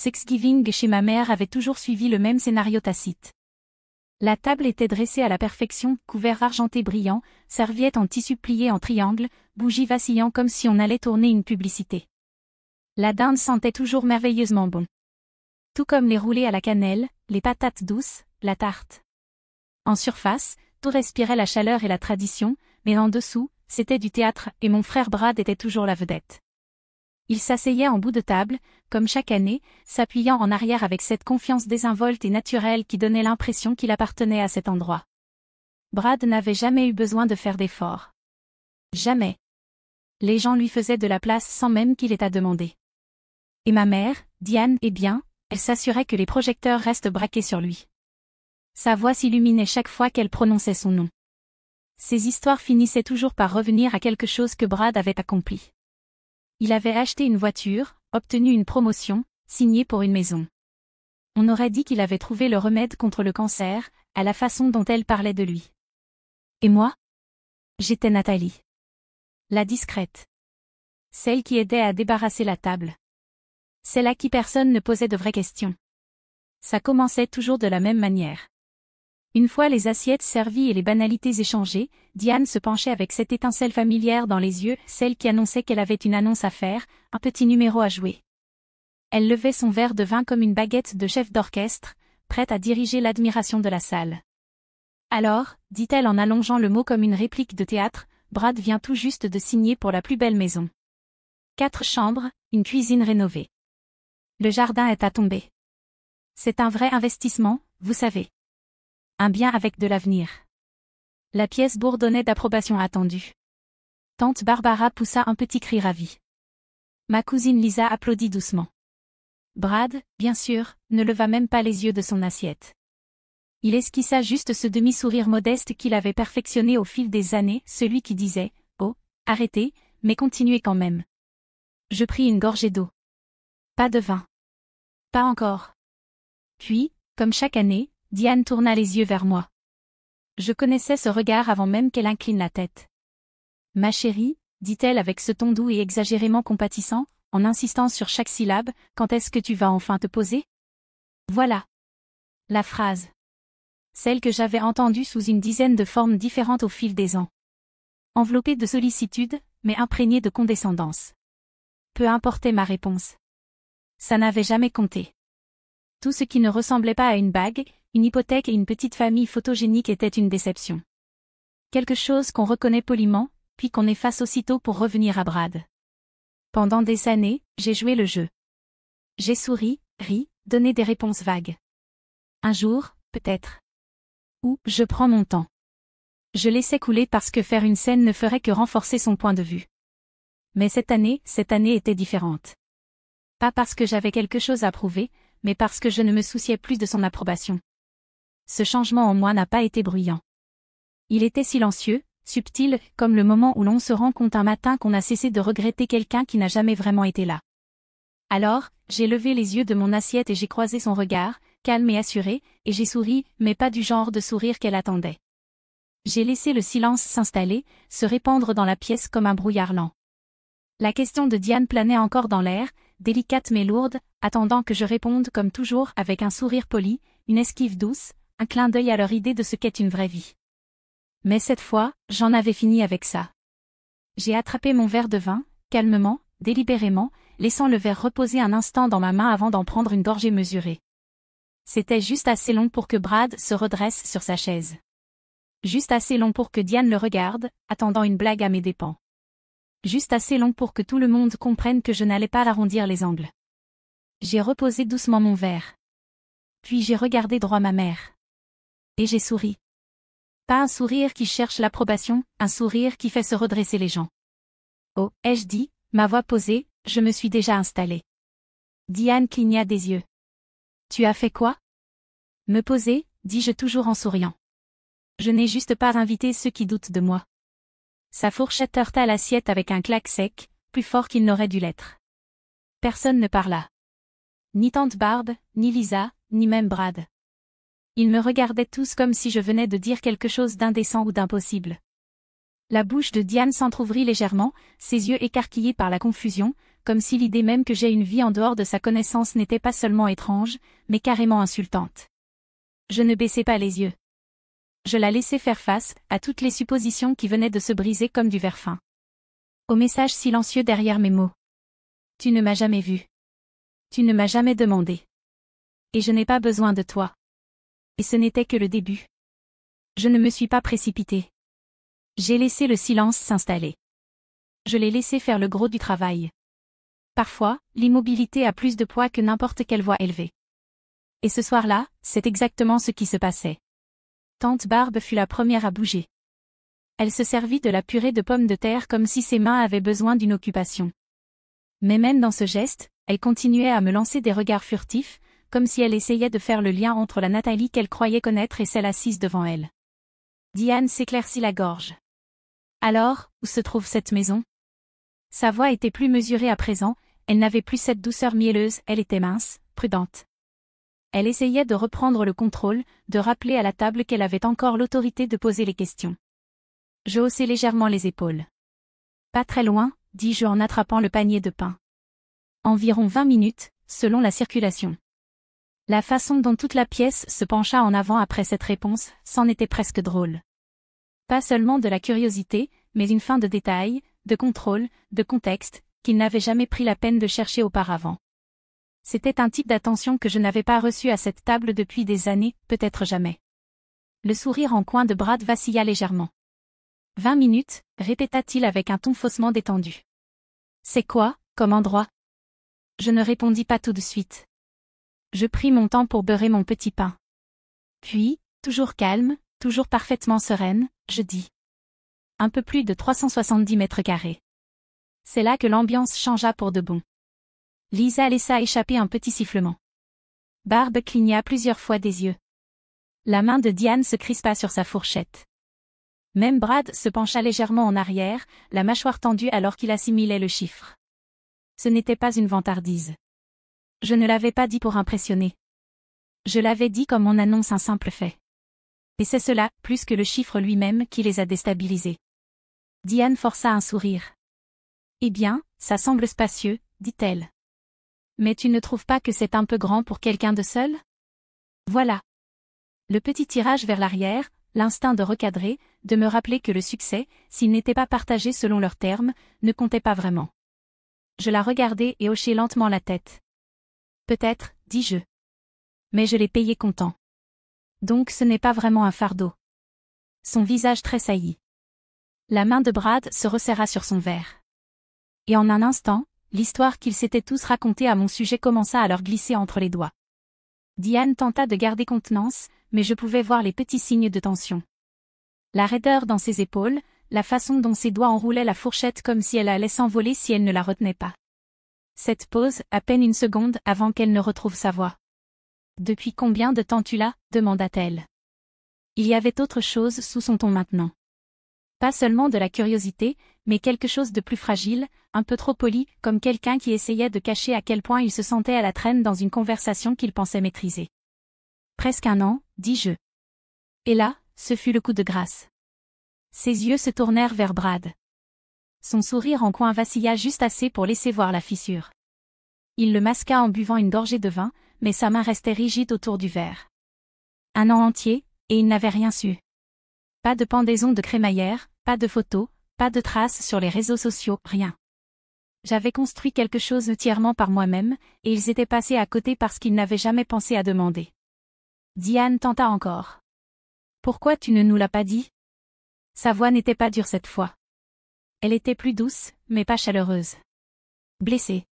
Thanksgiving chez ma mère avait toujours suivi le même scénario tacite. La table était dressée à la perfection, couvert argenté brillant, serviettes en tissu plié en triangle, bougies vacillant comme si on allait tourner une publicité. La dinde sentait toujours merveilleusement bon. Tout comme les roulés à la cannelle, les patates douces, la tarte. En surface, tout respirait la chaleur et la tradition, mais en dessous, c'était du théâtre et mon frère Brad était toujours la vedette. Il s'asseyait en bout de table, comme chaque année, s'appuyant en arrière avec cette confiance désinvolte et naturelle qui donnait l'impression qu'il appartenait à cet endroit. Brad n'avait jamais eu besoin de faire d'efforts. Jamais. Les gens lui faisaient de la place sans même qu'il ait à demander. Et ma mère, Diane, eh bien, elle s'assurait que les projecteurs restent braqués sur lui. Sa voix s'illuminait chaque fois qu'elle prononçait son nom. Ces histoires finissaient toujours par revenir à quelque chose que Brad avait accompli. Il avait acheté une voiture, obtenu une promotion, signé pour une maison. On aurait dit qu'il avait trouvé le remède contre le cancer, à la façon dont elle parlait de lui. Et moi? J'étais Nathalie. La discrète. Celle qui aidait à débarrasser la table. Celle à qui personne ne posait de vraies questions. Ça commençait toujours de la même manière. Une fois les assiettes servies et les banalités échangées, Diane se penchait avec cette étincelle familière dans les yeux, celle qui annonçait qu'elle avait une annonce à faire, un petit numéro à jouer. Elle levait son verre de vin comme une baguette de chef d'orchestre, prête à diriger l'admiration de la salle. Alors, dit-elle en allongeant le mot comme une réplique de théâtre, Brad vient tout juste de signer pour la plus belle maison. 4 chambres, une cuisine rénovée. Le jardin est à tomber. C'est un vrai investissement, vous savez. Un bien avec de l'avenir. La pièce bourdonnait d'approbation attendue. Tante Barbara poussa un petit cri ravi. Ma cousine Lisa applaudit doucement. Brad, bien sûr, ne leva même pas les yeux de son assiette. Il esquissa juste ce demi-sourire modeste qu'il avait perfectionné au fil des années, celui qui disait « Oh, arrêtez, mais continuez quand même ». Je pris une gorgée d'eau. Pas de vin. Pas encore. Puis, comme chaque année, Diane tourna les yeux vers moi. Je connaissais ce regard avant même qu'elle incline la tête. Ma chérie, dit-elle avec ce ton doux et exagérément compatissant, en insistant sur chaque syllabe, quand est-ce que tu vas enfin te poser? Voilà. La phrase. Celle que j'avais entendue sous une dizaine de formes différentes au fil des ans. Enveloppée de sollicitude, mais imprégnée de condescendance. Peu importait ma réponse. Ça n'avait jamais compté. Tout ce qui ne ressemblait pas à une bague, une hypothèque et une petite famille photogénique était une déception. Quelque chose qu'on reconnaît poliment, puis qu'on efface aussitôt pour revenir à Brad. Pendant des années, j'ai joué le jeu. J'ai souri, ri, donné des réponses vagues. Un jour, peut-être. Ou, je prends mon temps. Je laissais couler parce que faire une scène ne ferait que renforcer son point de vue. Mais cette année était différente. Pas parce que j'avais quelque chose à prouver, mais parce que je ne me souciais plus de son approbation. Ce changement en moi n'a pas été bruyant. Il était silencieux, subtil, comme le moment où l'on se rend compte un matin qu'on a cessé de regretter quelqu'un qui n'a jamais vraiment été là. Alors, j'ai levé les yeux de mon assiette et j'ai croisé son regard, calme et assuré, et j'ai souri, mais pas du genre de sourire qu'elle attendait. J'ai laissé le silence s'installer, se répandre dans la pièce comme un brouillard lent. La question de Diane planait encore dans l'air, délicate mais lourde, attendant que je réponde comme toujours avec un sourire poli, une esquive douce, un clin d'œil à leur idée de ce qu'est une vraie vie. Mais cette fois, j'en avais fini avec ça. J'ai attrapé mon verre de vin, calmement, délibérément, laissant le verre reposer un instant dans ma main avant d'en prendre une gorgée mesurée. C'était juste assez long pour que Brad se redresse sur sa chaise. Juste assez long pour que Diane le regarde, attendant une blague à mes dépens. Juste assez long pour que tout le monde comprenne que je n'allais pas arrondir les angles. J'ai reposé doucement mon verre. Puis j'ai regardé droit ma mère. Et j'ai souri. Pas un sourire qui cherche l'approbation, un sourire qui fait se redresser les gens. Oh, ai-je dit, ma voix posée, je me suis déjà installée. Diane cligna des yeux. Tu as fait quoi? Me poser, dis-je toujours en souriant. Je n'ai juste pas invité ceux qui doutent de moi. Sa fourchette heurta l'assiette avec un claque sec, plus fort qu'il n'aurait dû l'être. Personne ne parla. Ni tante Barbe, ni Lisa, ni même Brad. Ils me regardaient tous comme si je venais de dire quelque chose d'indécent ou d'impossible. La bouche de Diane s'entr'ouvrit légèrement, ses yeux écarquillés par la confusion, comme si l'idée même que j'ai une vie en dehors de sa connaissance n'était pas seulement étrange, mais carrément insultante. Je ne baissai pas les yeux. Je la laissai faire face à toutes les suppositions qui venaient de se briser comme du verre fin. Au message silencieux derrière mes mots. Tu ne m'as jamais vu. Tu ne m'as jamais demandé. Et je n'ai pas besoin de toi. Et ce n'était que le début. Je ne me suis pas précipitée. J'ai laissé le silence s'installer. Je l'ai laissé faire le gros du travail. Parfois, l'immobilité a plus de poids que n'importe quelle voix élevée. Et ce soir-là, c'est exactement ce qui se passait. Tante Barbe fut la première à bouger. Elle se servit de la purée de pommes de terre comme si ses mains avaient besoin d'une occupation. Mais même dans ce geste, elle continuait à me lancer des regards furtifs, comme si elle essayait de faire le lien entre la Nathalie qu'elle croyait connaître et celle assise devant elle. Diane s'éclaircit la gorge. Alors, où se trouve cette maison? Sa voix était plus mesurée à présent, elle n'avait plus cette douceur mielleuse, elle était mince, prudente. Elle essayait de reprendre le contrôle, de rappeler à la table qu'elle avait encore l'autorité de poser les questions. Je haussai légèrement les épaules. Pas très loin, dis-je en attrapant le panier de pain. Environ 20 minutes, selon la circulation. La façon dont toute la pièce se pencha en avant après cette réponse, c'en était presque drôle. Pas seulement de la curiosité, mais une fin de détail, de contrôle, de contexte, qu'il n'avait jamais pris la peine de chercher auparavant. C'était un type d'attention que je n'avais pas reçu à cette table depuis des années, peut-être jamais. Le sourire en coin de Brad vacilla légèrement. 20 minutes, répéta-t-il avec un ton faussement détendu. C'est quoi, comme endroit? Je ne répondis pas tout de suite. Je pris mon temps pour beurrer mon petit pain. Puis, toujours calme, toujours parfaitement sereine, je dis. Un peu plus de 370 mètres carrés. C'est là que l'ambiance changea pour de bon. Lisa laissa échapper un petit sifflement. Barbe cligna plusieurs fois des yeux. La main de Diane se crispa sur sa fourchette. Même Brad se pencha légèrement en arrière, la mâchoire tendue alors qu'il assimilait le chiffre. Ce n'était pas une vantardise. Je ne l'avais pas dit pour impressionner. Je l'avais dit comme on annonce un simple fait. Et c'est cela, plus que le chiffre lui-même, qui les a déstabilisés. Diane força un sourire. Eh bien, ça semble spacieux, dit-elle. Mais tu ne trouves pas que c'est un peu grand pour quelqu'un de seul? Voilà. Le petit tirage vers l'arrière, l'instinct de recadrer, de me rappeler que le succès, s'il n'était pas partagé selon leurs termes, ne comptait pas vraiment. Je la regardai et hochai lentement la tête. Peut-être, dis-je. Mais je l'ai payé comptant. Donc ce n'est pas vraiment un fardeau. Son visage tressaillit. La main de Brad se resserra sur son verre. Et en un instant, l'histoire qu'ils s'étaient tous racontée à mon sujet commença à leur glisser entre les doigts. Diane tenta de garder contenance, mais je pouvais voir les petits signes de tension. La raideur dans ses épaules, la façon dont ses doigts enroulaient la fourchette comme si elle allait s'envoler si elle ne la retenait pas. Cette pause, à peine une seconde avant qu'elle ne retrouve sa voix. « Depuis combien de temps tu l'as » demanda-t-elle. Il y avait autre chose sous son ton maintenant. Pas seulement de la curiosité, mais quelque chose de plus fragile, un peu trop poli, comme quelqu'un qui essayait de cacher à quel point il se sentait à la traîne dans une conversation qu'il pensait maîtriser. Presque 1 an, dis-je. Et là, ce fut le coup de grâce. Ses yeux se tournèrent vers Brad. Son sourire en coin vacilla juste assez pour laisser voir la fissure. Il le masqua en buvant une gorgée de vin, mais sa main restait rigide autour du verre. 1 an entier, et il n'avait rien su. Pas de pendaison de crémaillère, pas de photos, pas de traces sur les réseaux sociaux, rien. J'avais construit quelque chose entièrement par moi-même, et ils étaient passés à côté parce qu'ils n'avaient jamais pensé à demander. Diane tenta encore. Pourquoi tu ne nous l'as pas dit? Sa voix n'était pas dure cette fois. Elle était plus douce, mais pas chaleureuse. Blessée.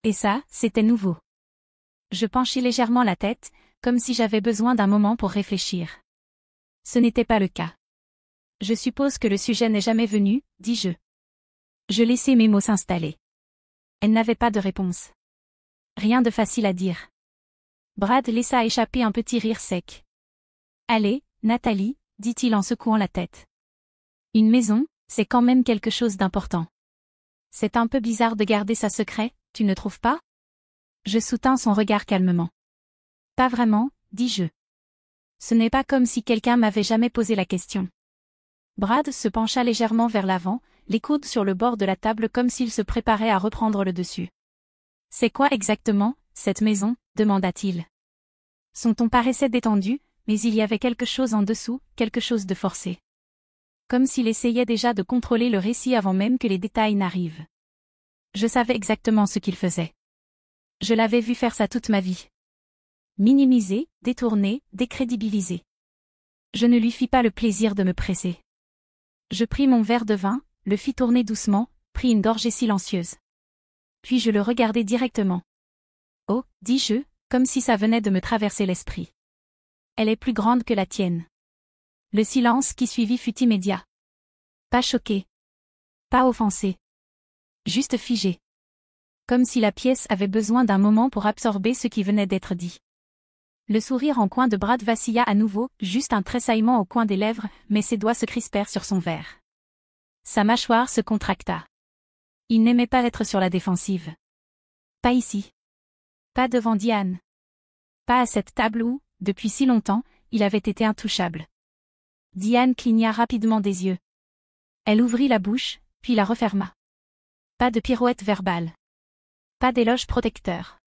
Et ça, c'était nouveau. Je penchai légèrement la tête, comme si j'avais besoin d'un moment pour réfléchir. Ce n'était pas le cas. Je suppose que le sujet n'est jamais venu, dis-je. Je laissai mes mots s'installer. Elle n'avait pas de réponse. Rien de facile à dire. Brad laissa échapper un petit rire sec. Allez, Nathalie, dit-il en secouant la tête. Une maison, c'est quand même quelque chose d'important. C'est un peu bizarre de garder ça secret, tu ne trouves pas? Je soutins son regard calmement. Pas vraiment, dis-je. Ce n'est pas comme si quelqu'un m'avait jamais posé la question. Brad se pencha légèrement vers l'avant, les coudes sur le bord de la table comme s'il se préparait à reprendre le dessus. « C'est quoi exactement, cette maison ?» demanda-t-il. Son ton paraissait détendu, mais il y avait quelque chose en dessous, quelque chose de forcé. Comme s'il essayait déjà de contrôler le récit avant même que les détails n'arrivent. Je savais exactement ce qu'il faisait. Je l'avais vu faire ça toute ma vie. Minimiser, détourner, décrédibiliser. Je ne lui fis pas le plaisir de me presser. Je pris mon verre de vin, le fis tourner doucement, pris une gorgée silencieuse. Puis je le regardai directement. « Oh, dis-je, comme si ça venait de me traverser l'esprit. Elle est plus grande que la tienne. » Le silence qui suivit fut immédiat. Pas choqué. Pas offensé. Juste figé. Comme si la pièce avait besoin d'un moment pour absorber ce qui venait d'être dit. Le sourire en coin de Brad vacilla à nouveau, juste un tressaillement au coin des lèvres, mais ses doigts se crispèrent sur son verre. Sa mâchoire se contracta. Il n'aimait pas être sur la défensive. Pas ici. Pas devant Diane. Pas à cette table où, depuis si longtemps, il avait été intouchable. Diane cligna rapidement des yeux. Elle ouvrit la bouche, puis la referma. Pas de pirouette verbale. Pas d'éloge protecteur.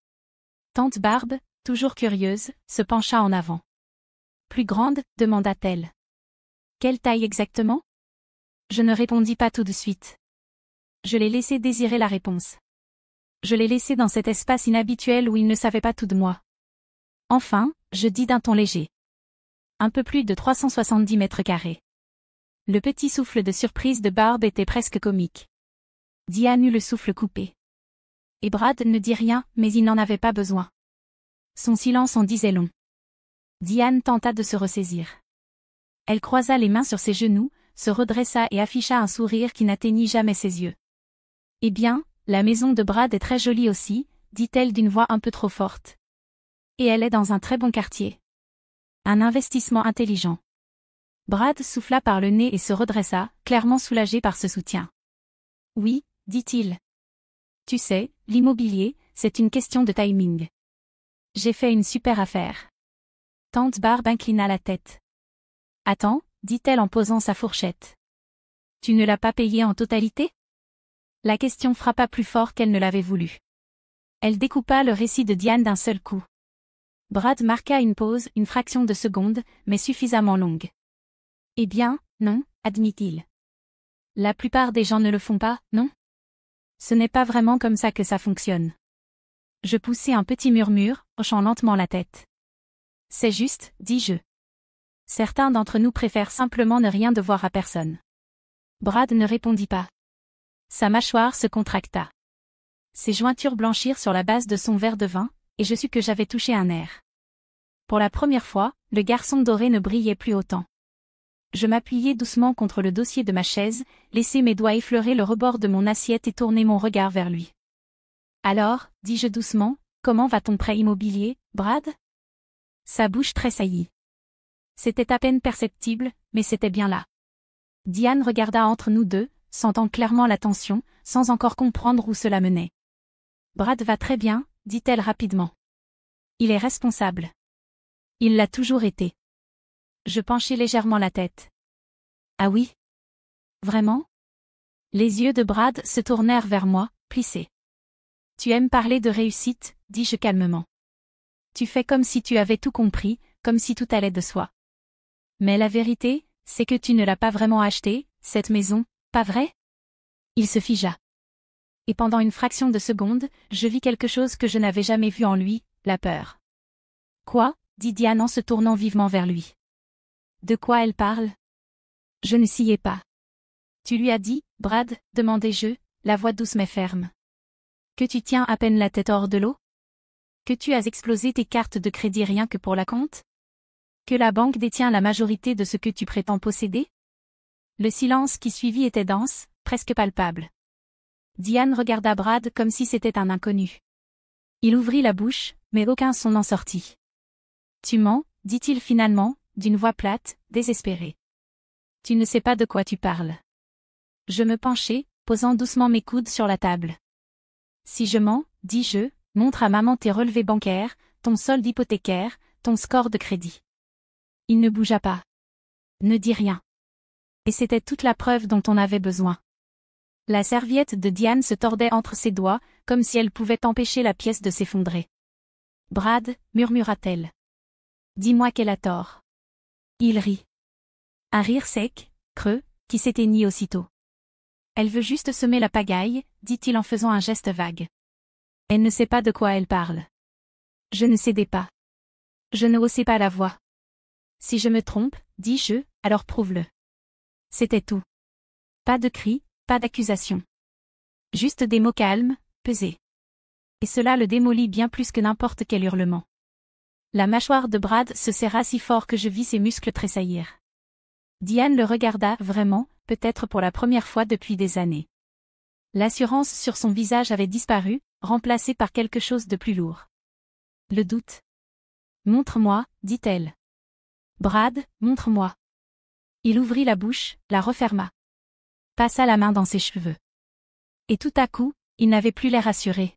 Tante Barbe, toujours curieuse, se pencha en avant. Plus grande, demanda-t-elle. Quelle taille exactement? Je ne répondis pas tout de suite. Je l'ai laissé désirer la réponse. Je l'ai laissé dans cet espace inhabituel où il ne savait pas tout de moi. Enfin, je dis d'un ton léger. Un peu plus de 370 mètres carrés. Le petit souffle de surprise de Barbe était presque comique. Diane eut le souffle coupé. Et Brad ne dit rien, mais il n'en avait pas besoin. Son silence en disait long. Diane tenta de se ressaisir. Elle croisa les mains sur ses genoux, se redressa et afficha un sourire qui n'atteignit jamais ses yeux. « Eh bien, la maison de Brad est très jolie aussi, » dit-elle d'une voix un peu trop forte. « Et elle est dans un très bon quartier. Un investissement intelligent. » Brad souffla par le nez et se redressa, clairement soulagé par ce soutien. « Oui, » dit-il. « Tu sais, l'immobilier, c'est une question de timing. J'ai fait une super affaire. » Tante Barbe inclina la tête. « Attends, » dit-elle en posant sa fourchette. « Tu ne l'as pas payé en totalité ?» La question frappa plus fort qu'elle ne l'avait voulu. Elle découpa le récit de Diane d'un seul coup. Brad marqua une pause, une fraction de seconde, mais suffisamment longue. « Eh bien, non, » admit-il. « La plupart des gens ne le font pas, non ? Ce n'est pas vraiment comme ça que ça fonctionne. » Je poussai un petit murmure, hochant lentement la tête. « C'est juste, dis-je. Certains d'entre nous préfèrent simplement ne rien devoir à personne. » Brad ne répondit pas. Sa mâchoire se contracta. Ses jointures blanchirent sur la base de son verre de vin, et je sus que j'avais touché un nerf. Pour la première fois, le garçon doré ne brillait plus autant. Je m'appuyai doucement contre le dossier de ma chaise, laissai mes doigts effleurer le rebord de mon assiette et tournai mon regard vers lui. « Alors, dis-je doucement, comment va ton prêt immobilier, Brad ?» Sa bouche tressaillit. C'était à peine perceptible, mais c'était bien là. Diane regarda entre nous deux, sentant clairement la tension, sans encore comprendre où cela menait. « Brad va très bien, » dit-elle rapidement. « Il est responsable. Il l'a toujours été. » Je penchai légèrement la tête. « Ah oui? Vraiment ?» Les yeux de Brad se tournèrent vers moi, plissés. « Tu aimes parler de réussite, » dis-je calmement. « Tu fais comme si tu avais tout compris, comme si tout allait de soi. Mais la vérité, c'est que tu ne l'as pas vraiment acheté, cette maison, pas vrai ?» Il se figea. Et pendant une fraction de seconde, je vis quelque chose que je n'avais jamais vu en lui, la peur. « Quoi ?» dit Diane en se tournant vivement vers lui. « De quoi elle parle ?» Je ne sciais pas. « Tu lui as dit, Brad ?» demandai-je, la voix douce mais ferme. « Que tu tiens à peine la tête hors de l'eau ? Que tu as explosé tes cartes de crédit rien que pour la compte ? Que la banque détient la majorité de ce que tu prétends posséder ? » Le silence qui suivit était dense, presque palpable. Diane regarda Brad comme si c'était un inconnu. Il ouvrit la bouche, mais aucun son n'en sortit. « Tu mens ?» dit-il finalement, d'une voix plate, désespérée. « Tu ne sais pas de quoi tu parles. » Je me penchai, posant doucement mes coudes sur la table. « Si je mens, dis-je, montre à maman tes relevés bancaires, ton solde hypothécaire, ton score de crédit. » Il ne bougea pas. « Ne dis rien. » Et c'était toute la preuve dont on avait besoin. La serviette de Diane se tordait entre ses doigts, comme si elle pouvait empêcher la pièce de s'effondrer. Brad, murmura-t-elle. Dis-moi qu'elle a tort. Il rit. Un rire sec, creux, qui s'éteignit aussitôt. Elle veut juste semer la pagaille, dit-il en faisant un geste vague. Elle ne sait pas de quoi elle parle. Je ne cédais pas. Je ne haussais pas la voix. Si je me trompe, dis-je, alors prouve-le. C'était tout. Pas de cris, pas d'accusation. Juste des mots calmes, pesés. Et cela le démolit bien plus que n'importe quel hurlement. La mâchoire de Brad se serra si fort que je vis ses muscles tressaillir. Diane le regarda vraiment, peut-être pour la première fois depuis des années. L'assurance sur son visage avait disparu, remplacée par quelque chose de plus lourd. Le doute. Montre-moi, dit-elle. Brad, montre-moi. Il ouvrit la bouche, la referma. Passa la main dans ses cheveux. Et tout à coup, il n'avait plus l'air assuré.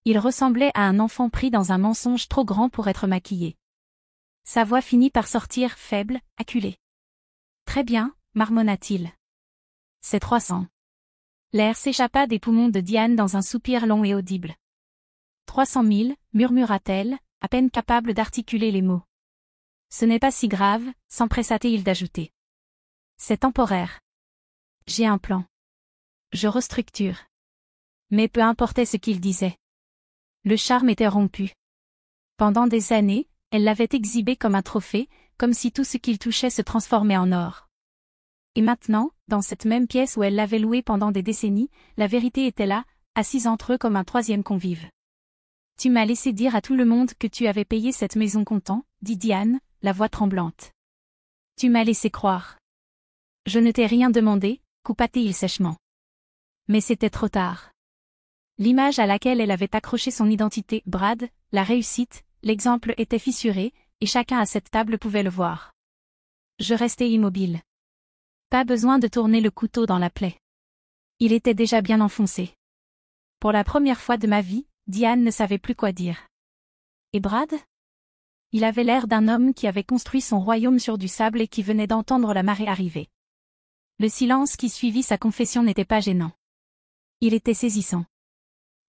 Il ressemblait à un enfant pris dans un mensonge trop grand pour être maquillé. Sa voix finit par sortir, faible, acculée. Très bien, marmonna-t-il. C'est 300. L'air s'échappa des poumons de Diane dans un soupir long et audible. 300 000, murmura-t-elle, à peine capable d'articuler les mots. Ce n'est pas si grave, s'empressa-t-il d'ajouter. C'est temporaire. J'ai un plan. Je restructure. Mais peu importait ce qu'il disait. Le charme était rompu. Pendant des années, elle l'avait exhibé comme un trophée, comme si tout ce qu'il touchait se transformait en or. Et maintenant, dans cette même pièce où elle l'avait loué pendant des décennies, la vérité était là, assise entre eux comme un troisième convive. Tu m'as laissé dire à tout le monde que tu avais payé cette maison comptant, dit Diane, la voix tremblante. Tu m'as laissé croire. Je ne t'ai rien demandé, coupa-t-il sèchement. Mais c'était trop tard. L'image à laquelle elle avait accroché son identité, Brad, la réussite, l'exemple était fissuré, et chacun à cette table pouvait le voir. Je restais immobile. Pas besoin de tourner le couteau dans la plaie. Il était déjà bien enfoncé. Pour la première fois de ma vie, Diane ne savait plus quoi dire. Et Brad? Il avait l'air d'un homme qui avait construit son royaume sur du sable et qui venait d'entendre la marée arriver. Le silence qui suivit sa confession n'était pas gênant. Il était saisissant.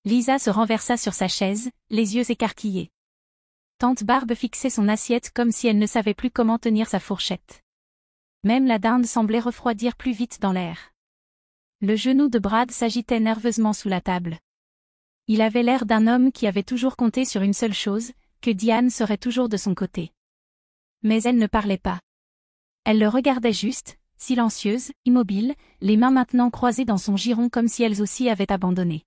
Lisa se renversa sur sa chaise, les yeux écarquillés. Tante Barbe fixait son assiette comme si elle ne savait plus comment tenir sa fourchette. Même la dinde semblait refroidir plus vite dans l'air. Le genou de Brad s'agitait nerveusement sous la table. Il avait l'air d'un homme qui avait toujours compté sur une seule chose, que Diane serait toujours de son côté. Mais elle ne parlait pas. Elle le regardait juste, silencieuse, immobile, les mains maintenant croisées dans son giron comme si elles aussi avaient abandonné.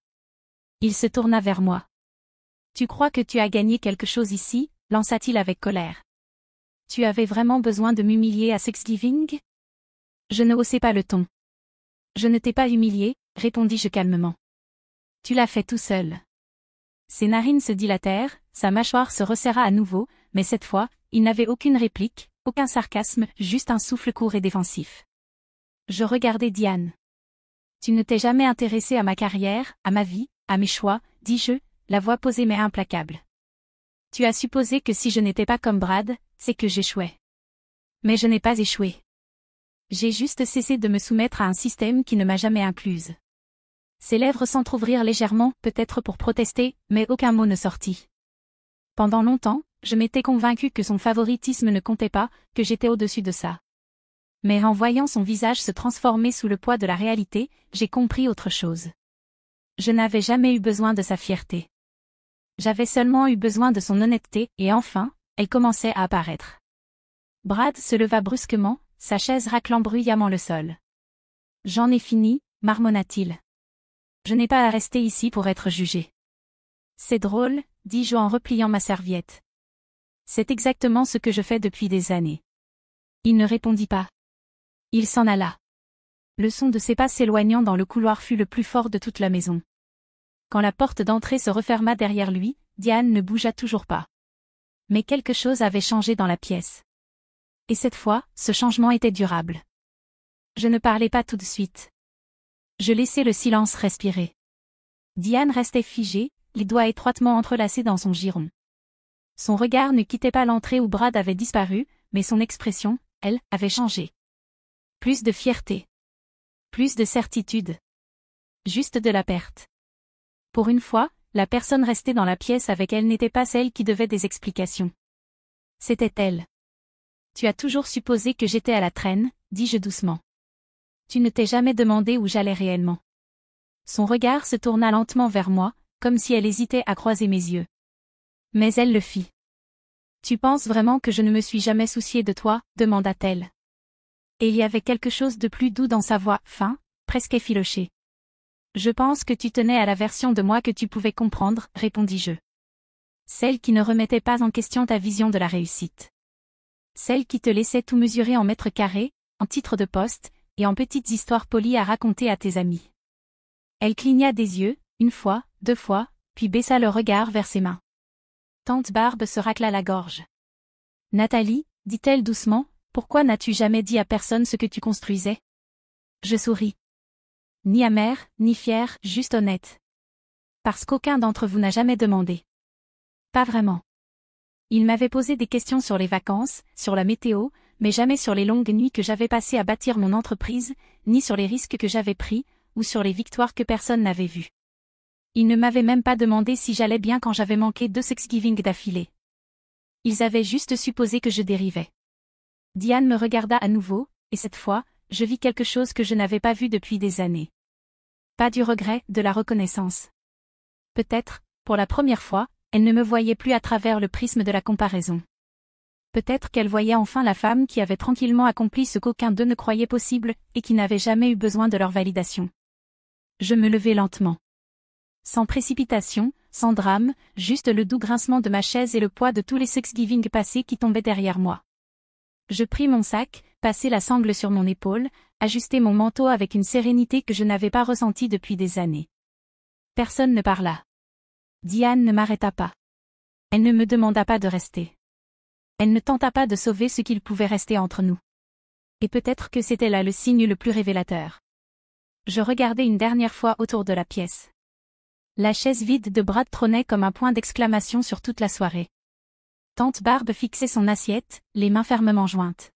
Il se tourna vers moi. « Tu crois que tu as gagné quelque chose ici ?» lança-t-il avec colère. « Tu avais vraiment besoin de m'humilier à Thanksgiving ?» Je ne haussai pas le ton. « Je ne t'ai pas humilié, » répondis-je calmement. « Tu l'as fait tout seul. » Ses narines se dilatèrent, sa mâchoire se resserra à nouveau, mais cette fois, il n'avait aucune réplique, aucun sarcasme, juste un souffle court et défensif. Je regardai Diane. « Tu ne t'es jamais intéressé à ma carrière, à ma vie, à mes choix, dis-je, la voix posée mais implacable. Tu as supposé que si je n'étais pas comme Brad, c'est que j'échouais. Mais je n'ai pas échoué. J'ai juste cessé de me soumettre à un système qui ne m'a jamais incluse. » Ses lèvres s'entr'ouvrirent légèrement, peut-être pour protester, mais aucun mot ne sortit. Pendant longtemps, je m'étais convaincue que son favoritisme ne comptait pas, que j'étais au-dessus de ça. Mais en voyant son visage se transformer sous le poids de la réalité, j'ai compris autre chose. Je n'avais jamais eu besoin de sa fierté. J'avais seulement eu besoin de son honnêteté, et enfin, elle commençait à apparaître. Brad se leva brusquement, sa chaise raclant bruyamment le sol. « J'en ai fini, marmonna-t-il. Je n'ai pas à rester ici pour être jugé. »« C'est drôle, » dis-je en repliant ma serviette. « C'est exactement ce que je fais depuis des années. » Il ne répondit pas. Il s'en alla. Le son de ses pas s'éloignant dans le couloir fut le plus fort de toute la maison. Quand la porte d'entrée se referma derrière lui, Diane ne bougea toujours pas. Mais quelque chose avait changé dans la pièce. Et cette fois, ce changement était durable. Je ne parlais pas tout de suite. Je laissai le silence respirer. Diane restait figée, les doigts étroitement entrelacés dans son giron. Son regard ne quittait pas l'entrée où Brad avait disparu, mais son expression, elle, avait changé. Plus de fierté. Plus de certitude. Juste de la perte. Pour une fois, la personne restée dans la pièce avec elle n'était pas celle qui devait des explications. C'était elle. Tu as toujours supposé que j'étais à la traîne, dis-je doucement. Tu ne t'es jamais demandé où j'allais réellement. Son regard se tourna lentement vers moi, comme si elle hésitait à croiser mes yeux. Mais elle le fit. Tu penses vraiment que je ne me suis jamais souciée de toi, demanda-t-elle. Et il y avait quelque chose de plus doux dans sa voix, fin, presque effilochée. Je pense que tu tenais à la version de moi que tu pouvais comprendre, répondis-je. Celle qui ne remettait pas en question ta vision de la réussite. Celle qui te laissait tout mesurer en mètres carrés, en titres de poste, et en petites histoires polies à raconter à tes amis. Elle cligna des yeux, une fois, deux fois, puis baissa le regard vers ses mains. Tante Barbe se racla la gorge. Nathalie, dit-elle doucement, pourquoi n'as-tu jamais dit à personne ce que tu construisais? Je souris. Ni amère, ni fière, juste honnête. Parce qu'aucun d'entre vous n'a jamais demandé. Pas vraiment. Il m'avait posé des questions sur les vacances, sur la météo, mais jamais sur les longues nuits que j'avais passées à bâtir mon entreprise, ni sur les risques que j'avais pris, ou sur les victoires que personne n'avait vues. Ils ne m'avaient même pas demandé si j'allais bien quand j'avais manqué 2 Thanksgiving d'affilée. Ils avaient juste supposé que je dérivais. Diane me regarda à nouveau, et cette fois, je vis quelque chose que je n'avais pas vu depuis des années. Pas du regret, de la reconnaissance. Peut-être, pour la première fois, elle ne me voyait plus à travers le prisme de la comparaison. Peut-être qu'elle voyait enfin la femme qui avait tranquillement accompli ce qu'aucun d'eux ne croyait possible, et qui n'avait jamais eu besoin de leur validation. Je me levai lentement. Sans précipitation, sans drame, juste le doux grincement de ma chaise et le poids de tous les Thanksgiving passés qui tombaient derrière moi. Je pris mon sac, passai la sangle sur mon épaule, ajustai mon manteau avec une sérénité que je n'avais pas ressentie depuis des années. Personne ne parla. Diane ne m'arrêta pas. Elle ne me demanda pas de rester. Elle ne tenta pas de sauver ce qu'il pouvait rester entre nous. Et peut-être que c'était là le signe le plus révélateur. Je regardai une dernière fois autour de la pièce. La chaise vide de Brad trônait comme un point d'exclamation sur toute la soirée. Tante Barbe fixait son assiette, les mains fermement jointes.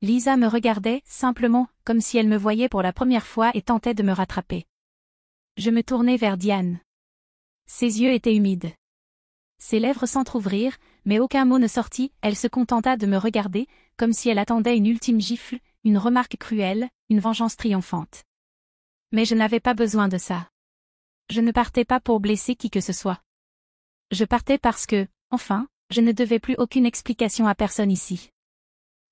Lisa me regardait, simplement, comme si elle me voyait pour la première fois et tentait de me rattraper. Je me tournai vers Diane. Ses yeux étaient humides. Ses lèvres s'entr'ouvrirent, mais aucun mot ne sortit, elle se contenta de me regarder, comme si elle attendait une ultime gifle, une remarque cruelle, une vengeance triomphante. Mais je n'avais pas besoin de ça. Je ne partais pas pour blesser qui que ce soit. Je partais parce que, enfin, je ne devais plus aucune explication à personne ici.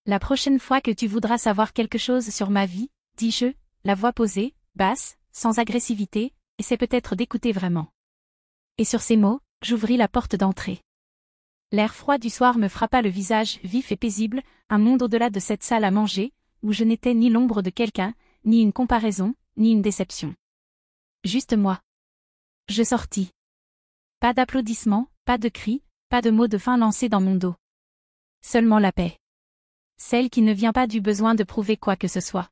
La prochaine fois que tu voudras savoir quelque chose sur ma vie, dis-je, la voix posée, basse, sans agressivité, et c'est peut-être d'écouter vraiment. Et sur ces mots, j'ouvris la porte d'entrée. L'air froid du soir me frappa le visage vif et paisible, un monde au-delà de cette salle à manger, où je n'étais ni l'ombre de quelqu'un, ni une comparaison, ni une déception. Juste moi. Je sortis. Pas d'applaudissements, pas de cris, pas de mots de fin lancés dans mon dos. Seulement la paix. Celle qui ne vient pas du besoin de prouver quoi que ce soit.